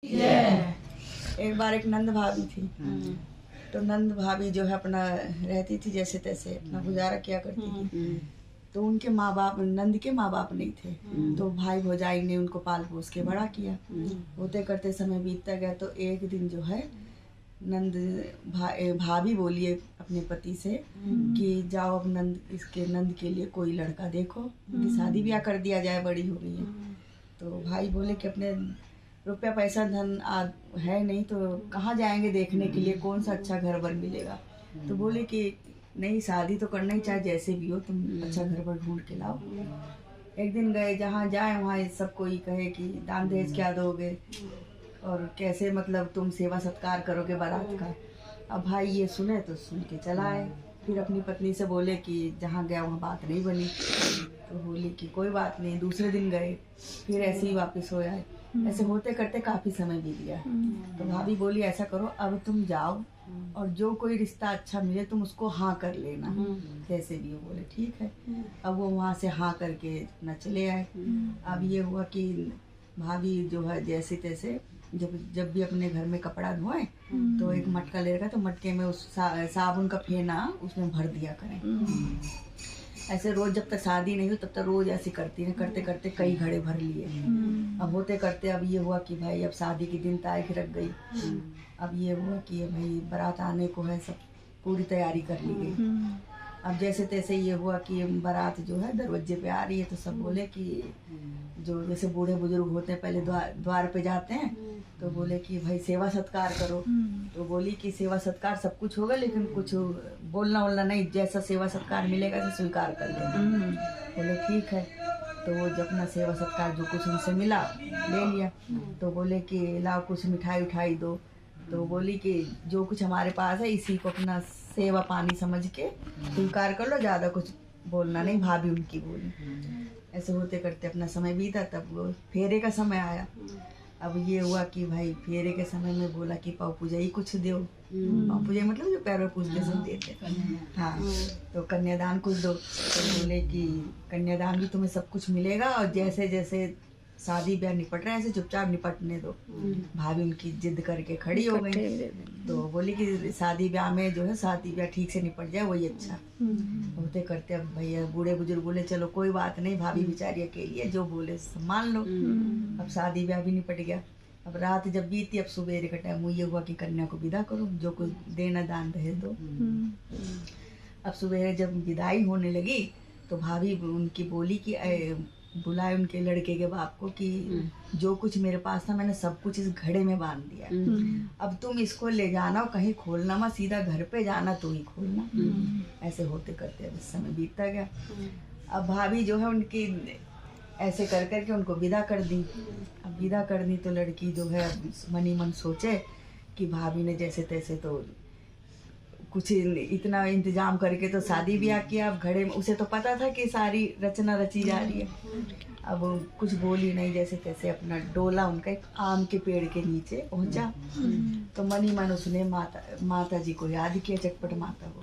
एक बार एक नंद भाभी थी। तो नंद भाभी जो है अपना रहती थी जैसे तैसे अपना गुजारा किया करती थी। तो उनके माँ बाप, नंद के माँ बाप नहीं थे, तो भाई भौजाई ने उनको पाल पोस के बड़ा किया। होते करते समय बीतता गया तो एक दिन जो है नंद भाभी बोली अपने पति से कि जाओ अब इसके नंद के लिए कोई लड़का देखो, उनकी शादी ब्याह कर दिया जाए, बड़ी हो गई है। तो भाई बोले कि अपने रुपया पैसा धन है नहीं तो कहाँ जाएंगे देखने के लिए, कौन सा अच्छा घर बर मिलेगा। तो बोले कि नहीं, शादी तो करना ही, चाहे जैसे भी हो तुम अच्छा घर बर ढूंढ के लाओ। एक दिन गए, जहाँ जाए वहाँ सब कोई कहे कि दान दहेज क्या दोगे और कैसे मतलब तुम सेवा सत्कार करोगे बारात का। अब भाई ये सुने तो सुन के चला आए। फिर अपनी पत्नी से बोले कि जहाँ गया वहाँ बात नहीं बनी। तो बोली कि कोई बात नहीं। दूसरे दिन गए, फिर ऐसे ही वापस हो आए। ऐसे होते करते काफ़ी समय बीत गया। तो भाभी बोली ऐसा करो, अब तुम जाओ और जो कोई रिश्ता अच्छा मिले तुम उसको हाँ कर लेना, कैसे भी हो। बोले ठीक है। अब वो वहाँ से हाँ करके न चले आए। अब ये हुआ कि भाभी जो है जैसे तैसे जब भी अपने घर में कपड़ा धोए तो एक मटका ले रखा, तो मटके में उस साबुन का फेना उसमें भर दिया करें। ऐसे रोज जब तक शादी नहीं हुई तब तक रोज ऐसे करती है। करते करते कई घड़े भर लिए। अब होते करते अब ये हुआ कि भाई अब शादी के दिन तारीख रख गई। अब ये हुआ कि भाई बारात आने को है, सब पूरी तैयारी कर ली गई। अब जैसे तैसे ये हुआ कि बारात जो है दरवाजे पे आ रही है। तो सब बोले कि जो जैसे बूढ़े बुजुर्ग होते हैं पहले द्वार पे जाते हैं, तो बोले कि भाई सेवा सत्कार करो। तो बोली कि सेवा सत्कार सब कुछ होगा लेकिन कुछ बोलना वोलना नहीं, जैसा सेवा सत्कार मिलेगा ऐसे स्वीकार कर लेना। बोले ठीक है। तो वो जब अपना सेवा सत्कार जो कुछ उनसे मिला ले लिया। तो बोले कि लाओ कुछ मिठाई उठाई दो। तो बोली कि जो कुछ हमारे पास है इसी को अपना सेवा पानी समझ के स्वीकार कर लो, ज़्यादा कुछ बोलना नहीं। भाभी उनकी बोली। ऐसे होते करते अपना समय बीता। तब वो फेरे का समय आया। अब ये हुआ कि भाई फेरे के समय में बोला कि पाव पूजा ही कुछ दो। पाव पूजा मतलब जो पैरों पूजते सब देते, हाँ, तो कन्यादान कुछ दो। तो बोले कि कन्यादान भी तुम्हें सब कुछ मिलेगा और जैसे जैसे शादी ब्याह निपट रहे हैं ऐसे चुपचाप निपटने दो। भाभी उनकी जिद करके खड़ी हो गई। तो बोली कि शादी ब्याह में जो है शादी ब्याह ठीक से निपट जाए वही अच्छा। होते करते अब भैया बूढ़े बुजुर्ग बोले चलो कोई बात नहीं, भाभी बेचारी अकेली है, जो बोले मान लो। अब शादी ब्याह भी निपट गया। अब रात जब बीती, अब सुबह का टाइम ये हुआ कि कन्या को विदा करो, जो कुछ देना दान दहेज दो। अब सुबह जब विदाई होने लगी तो भाभी उनकी बोली कि बुलाए उनके लड़के के बाप को कि जो कुछ मेरे पास था मैंने सब कुछ इस घड़े में बांध दिया। अब तुम इसको ले जाना और कहीं खोलना मत, सीधा घर पे जाना तो ही खोलना। ऐसे होते करते अब समय बीतता गया। अब भाभी जो है उनकी ऐसे कर करके उनको विदा कर दी। अब विदा कर दी तो लड़की जो है मनी मन सोचे कि भाभी ने जैसे तैसे तो कुछ इतना इंतजाम करके तो शादी ब्याह किया। अब घड़े में उसे तो पता था कि सारी रचना रची जा रही है। अब कुछ बोली नहीं, जैसे तैसे अपना डोला उनका एक आम के पेड़ के नीचे पहुंचा। तो मनी मन उसने माता जी को याद किया, चटपट माता को,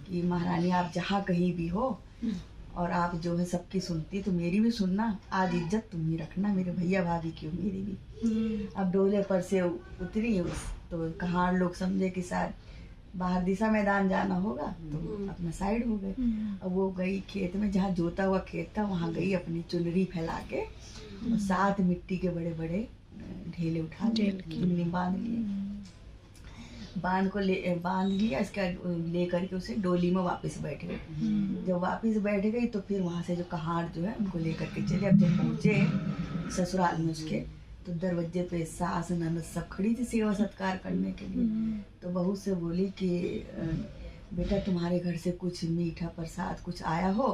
कि महारानी आप जहाँ कहीं भी हो और आप जो है सबकी सुनती तो मेरी भी सुनना, आज इज्जत तुम ही रखना, मेरे भैया भाभी की मेरी भी। अब डोले पर से उतरी तो कहार लोग समझे कि शायद बाहर दिशा मैदान जाना होगा, तो अपना साइड हो गए। अब वो गई खेत में, जहाँ जोता हुआ खेत था वहाँ गई, अपनी चुनरी फैला के और 7 मिट्टी के बड़े बड़े ढेले उठा लिए, बांध लिए। बांध लिया, इसका ले करके उसे डोली में वापस बैठ गई। जब वापस बैठ गई तो फिर वहाँ से जो कहार जो है उनको लेकर के चले। अब जब पहुँचे ससुराल में उसके, तो दरवाजे पे सास ननद सब खड़ी थी सेवा सत्कार करने के लिए। तो बहू से बोली कि बेटा तुम्हारे घर से कुछ मीठा प्रसाद कुछ आया हो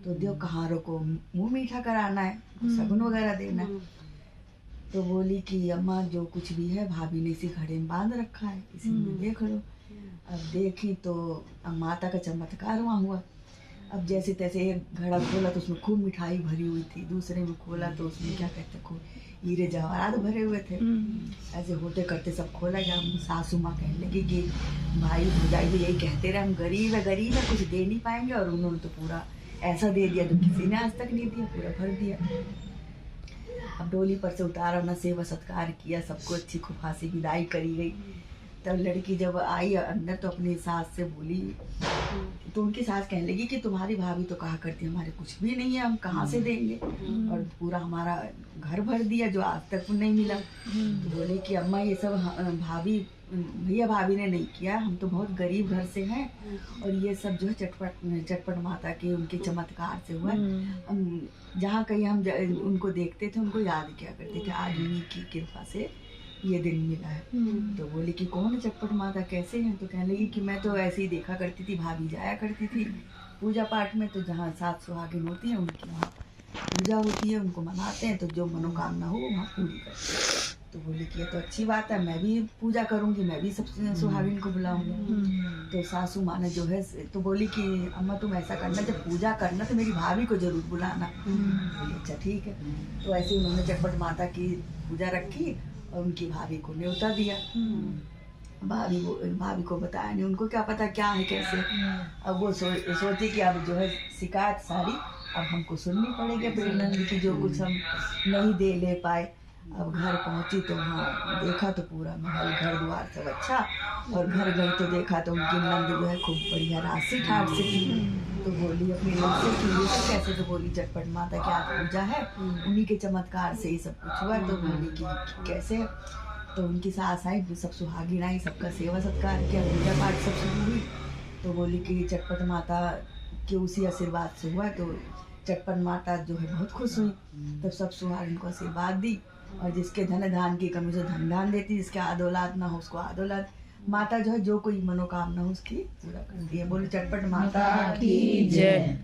तो दो, कहारों को मुंह मीठा कराना है, शगुन वगैरह देना है। तो बोली कि अम्मा जो कुछ भी है भाभी ने इसी घड़े में बांध रखा है, इसी में देख लो। अब देखी तो अब माता का चमत्कार वहाँ हुआ। अब जैसे तैसे एक घड़ा खोला तो उसमें खूब मिठाई भरी हुई थी, दूसरे में खोला तो उसमें क्या कहते खूब हीरे जवाहरात भरे हुए थे। ऐसे होते करते सब खोला। जब सासू माँ कहने लगी कि भाई भौजाई भी यही कहते रहे हम गरीब है कुछ दे नहीं पाएंगे, और उन्होंने तो पूरा ऐसा दे दिया तो किसी ने आज तक नहीं दिया, पूरा भर दिया। अब डोली पर से उतारा, उन्हें सेवा सत्कार किया, सबको अच्छी खूब खासी विदाई करी गई। तब लड़की जब आई अंदर तो अपनी सास से बोली, तो उनकी सास कहने लगी कि तुम्हारी भाभी तो कहा करती हमारे कुछ भी नहीं है, हम कहाँ से देंगे, और पूरा हमारा घर भर दिया जो आज तक नहीं मिला। तो बोले कि अम्मा ये सब भाभी भैया भाभी ने नहीं किया, हम तो बहुत गरीब घर से हैं, और ये सब जो है चटपट माता के उनके चमत्कार से हुआ। हम जहाँ कहीं हम उनको देखते थे उनको याद किया करते थे, आज उन्हीं की कृपा से ये दिन मिला है। तो बोले कि कौन है चटपट माता, कैसे हैं? तो कहने लगी कि मैं तो ऐसे ही देखा करती थी, भाभी जाया करती थी पूजा पाठ में, तो जहाँ 7 सुहागिन होती हैं उनकी वहाँ पूजा होती है, उनको मनाते हैं, तो जो मनोकामना हो वहाँ पूरी करते हैं। तो बोले कि ये तो अच्छी बात है, मैं भी पूजा करूँगी, मैं भी सब सुहागिन को बुलाऊँगी। तो सासू माँ ने जो है तो बोली कि अम्मा तुम ऐसा करना, जब पूजा करना तो मेरी भाभी को जरूर बुलाना। बोले अच्छा ठीक है। तो ऐसे उन्होंने चटपट माता की पूजा रखी और उनकी भाभी को न्योता दिया। भाभी को बताया नहीं, उनको क्या पता क्या है कैसे। अब वो सोची कि अब जो है शिकायत सारी अब हमको सुननी पड़ेगी अपने नंद की, जो कुछ हम नहीं दे ले पाए। अब घर पहुंची तो वहाँ देखा तो पूरा महल घर द्वार सब अच्छा, और घर गई तो देखा तो उनकी नंद जो है खूब बढ़िया राशि ठाट से थी। तो बोली अपनी लोग से कि ये सब कैसे? तो बोली चटपट माता की आज पूजा है, उन्हीं के चमत्कार से ही सब कुछ हुआ। तो बोली कि कैसे? तो उनकी सास आई, सब सुहागिन आई, सबका सेवा सत्कार किया, पूजा पाठ सब शुरू हुई। तो बोली कि चटपट माता के उसी आशीर्वाद से हुआ। तो चटपट माता जो है बहुत खुश हुई, तब सब सुहागिन को आशीर्वाद दी, और जिसके धन धान की कमी से धन दान देती, जिसके आदौलाद ना हो उसको आदौलाद। माता जो है जो कोई मनोकामना हो उसकी पूरा करती है। बोले चटपट माता की जय।